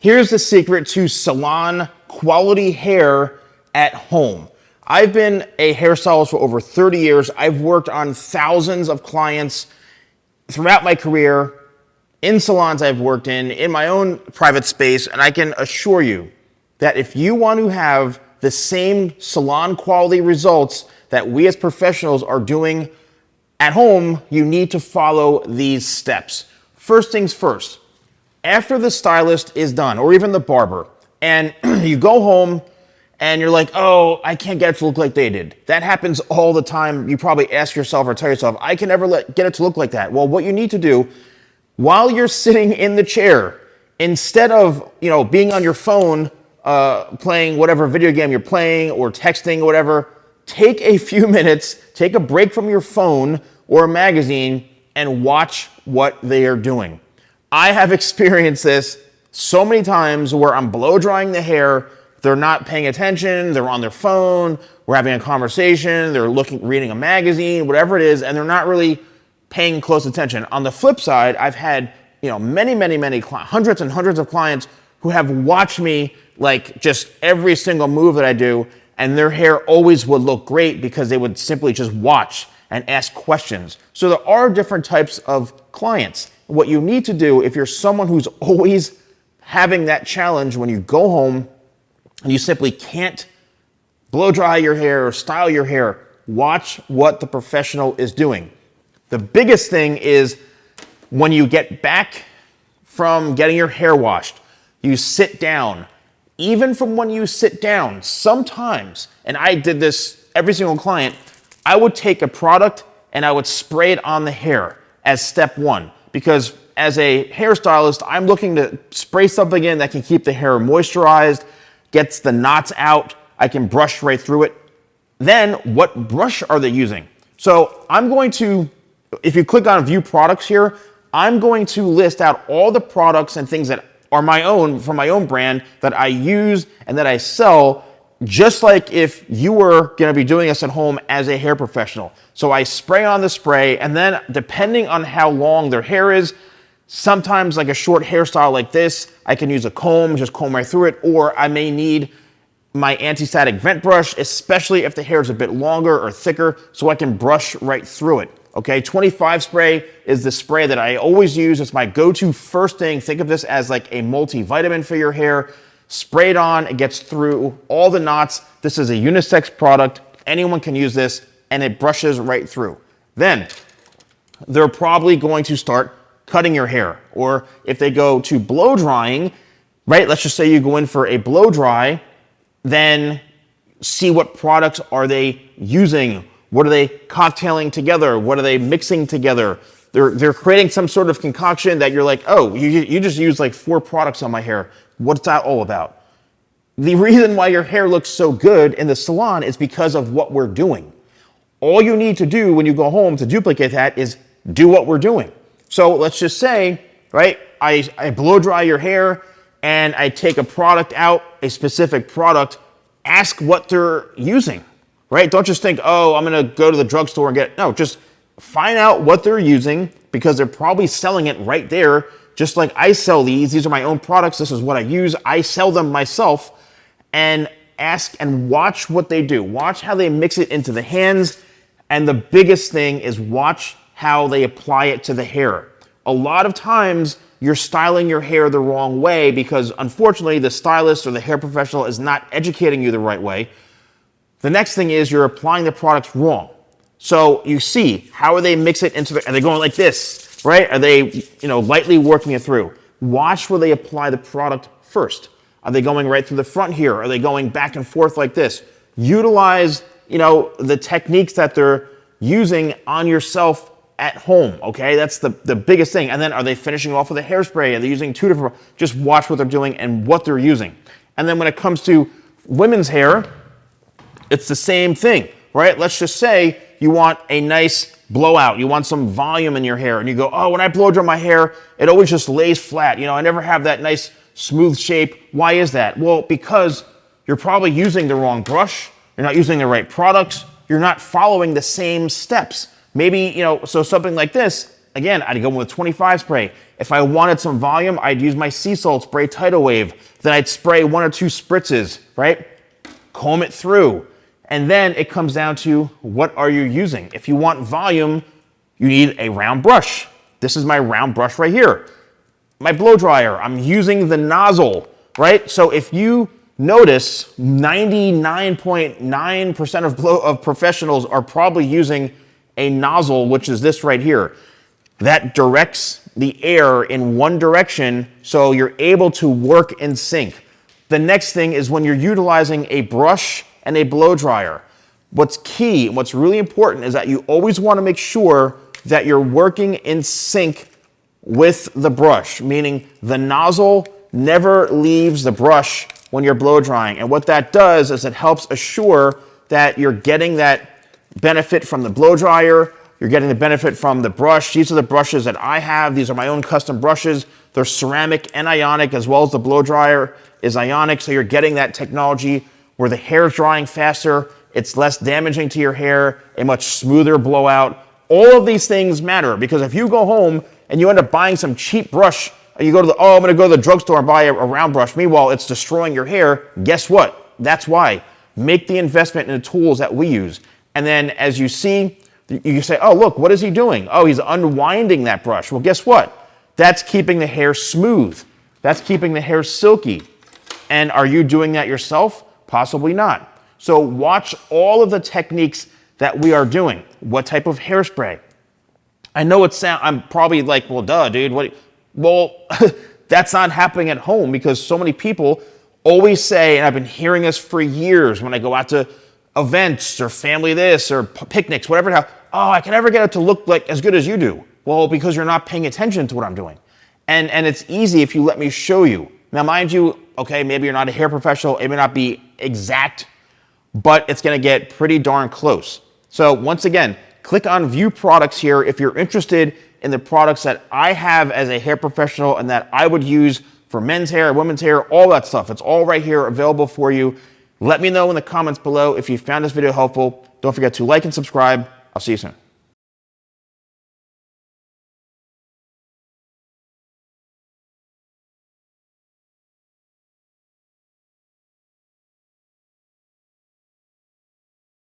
Here's the secret to salon quality hair at home. I've been a hairstylist for over 30 years. I've worked on thousands of clients throughout my career, in salons I've worked in my own private space, and I can assure you that if you want to have the same salon quality results that we as professionals are doing at home, you need to follow these steps. First things first, after the stylist is done, or even the barber, and you go home and you're like, oh, I can't get it to look like they did. That happens all the time. You probably ask yourself or tell yourself, I can never get it to look like that. Well, what you need to do while you're sitting in the chair, instead of being on your phone, playing whatever video game you're playing or texting or whatever, take a few minutes, take a break from your phone or a magazine and watch what they are doing. I have experienced this so many times where I'm blow drying the hair, they're not paying attention, they're on their phone, we're having a conversation, they're reading a magazine, whatever it is, and they're not really paying close attention. On the flip side, I've had many hundreds and hundreds of clients who have watched me like just every single move that I do, and their hair always would look great because they would simply just watch and ask questions. So there are different types of clients. What you need to do if you're someone who's always having that challenge when you go home and you simply can't blow dry your hair or style your hair, watch what the professional is doing. The biggest thing is when you get back from getting your hair washed, you sit down. Even from when you sit down, sometimes, and I did this every single client, I would take a product and I would spray it on the hair as step one. Because as a hairstylist, I'm looking to spray something in that can keep the hair moisturized, gets the knots out, I can brush right through it. Then what brush are they using? So I'm going to, if you click on view products here, I'm going to list out all the products and things that are my own, from my own brand, that I use and that I sell, just like if you were gonna be doing this at home as a hair professional. So I spray on the spray, and then depending on how long their hair is, sometimes like a short hairstyle like this, I can use a comb, just comb right through it, or I may need my anti-static vent brush, especially if the hair is a bit longer or thicker, so I can brush right through it. Okay, 25 spray is the spray that I always use. It's my go-to first thing. Think of this as like a multivitamin for your hair. Spray it on, it gets through all the knots. This is a unisex product. Anyone can use this, and it brushes right through. Then they're probably going to start cutting your hair. Or if they go to blow drying, right? Let's just say you go in for a blow dry, then see what products are they using. What are they cocktailing together? What are they mixing together? They're creating some sort of concoction that you're like, oh, you just used like 4 products on my hair. What's that all about? The reason why your hair looks so good in the salon is because of what we're doing. All you need to do when you go home to duplicate that is do what we're doing. So let's just say, right, I blow dry your hair and I take a product out, a specific product, ask what they're using. Right? Don't just think, oh, I'm going to go to the drugstore and get it. No, just find out what they're using, because they're probably selling it right there. Just like I sell these. These are my own products. This is what I use. I sell them myself. And ask and watch what they do. Watch how they mix it into the hands. And the biggest thing is watch how they apply it to the hair. A lot of times you're styling your hair the wrong way because unfortunately the stylist or the hair professional is not educating you the right way. The next thing is you're applying the products wrong. So you see, how are they mix it into are they going like this, right? Are they, lightly working it through? Watch where they apply the product first. Are they going right through the front here? Are they going back and forth like this? Utilize, the techniques that they're using on yourself at home, okay? That's the biggest thing. And then are they finishing off with a hairspray? Are they using 2 different, just watch what they're doing and what they're using. And then when it comes to women's hair, it's the same thing, right? Let's just say you want a nice blowout. You want some volume in your hair. And you go, oh, when I blow dry my hair, it always just lays flat. I never have that nice smooth shape. Why is that? Well, because you're probably using the wrong brush. You're not using the right products. You're not following the same steps. Maybe, so something like this, again, I'd go with 25 spray. If I wanted some volume, I'd use my sea salt spray tidal wave. Then I'd spray 1 or 2 spritzes, right? Comb it through. And then it comes down to what are you using? If you want volume, you need a round brush. This is my round brush right here. My blow dryer, I'm using the nozzle, right? So if you notice, 99.9% of professionals are probably using a nozzle, which is this right here. That directs the air in one direction, so you're able to work in sync. The next thing is when you're utilizing a brush and a blow dryer. What's key, what's really important is that you always want to make sure that you're working in sync with the brush, meaning the nozzle never leaves the brush when you're blow drying. And what that does is it helps assure that you're getting that benefit from the blow dryer, you're getting the benefit from the brush. These are the brushes that I have. These are my own custom brushes. They're ceramic and ionic, as well as the blow dryer is ionic. So you're getting that technology where the hair is drying faster, it's less damaging to your hair, a much smoother blowout. All of these things matter, because if you go home and you end up buying some cheap brush, and you go to I'm going to go to the drugstore and buy a round brush, meanwhile it's destroying your hair, guess what? That's why. Make the investment in the tools that we use. And then as you see, you say, oh, look, what is he doing? Oh, he's unwinding that brush. Well, guess what? That's keeping the hair smooth. That's keeping the hair silky. And are you doing that yourself? Possibly not. So watch all of the techniques that we are doing. What type of hairspray? I know I'm probably like, well, duh, dude. Well, that's not happening at home, because so many people always say, and I've been hearing this for years when I go out to events or family this or picnics, whatever, oh, I can never get it to look like as good as you do. Well, because you're not paying attention to what I'm doing. And it's easy if you let me show you. Now, mind you, okay, maybe you're not a hair professional, it may not be exact, but it's gonna get pretty darn close. So once again, click on view products here if you're interested in the products that I have as a hair professional and that I would use for men's hair, women's hair, all that stuff. It's all right here available for you. Let me know in the comments below if you found this video helpful. Don't forget to like and subscribe. I'll see you soon.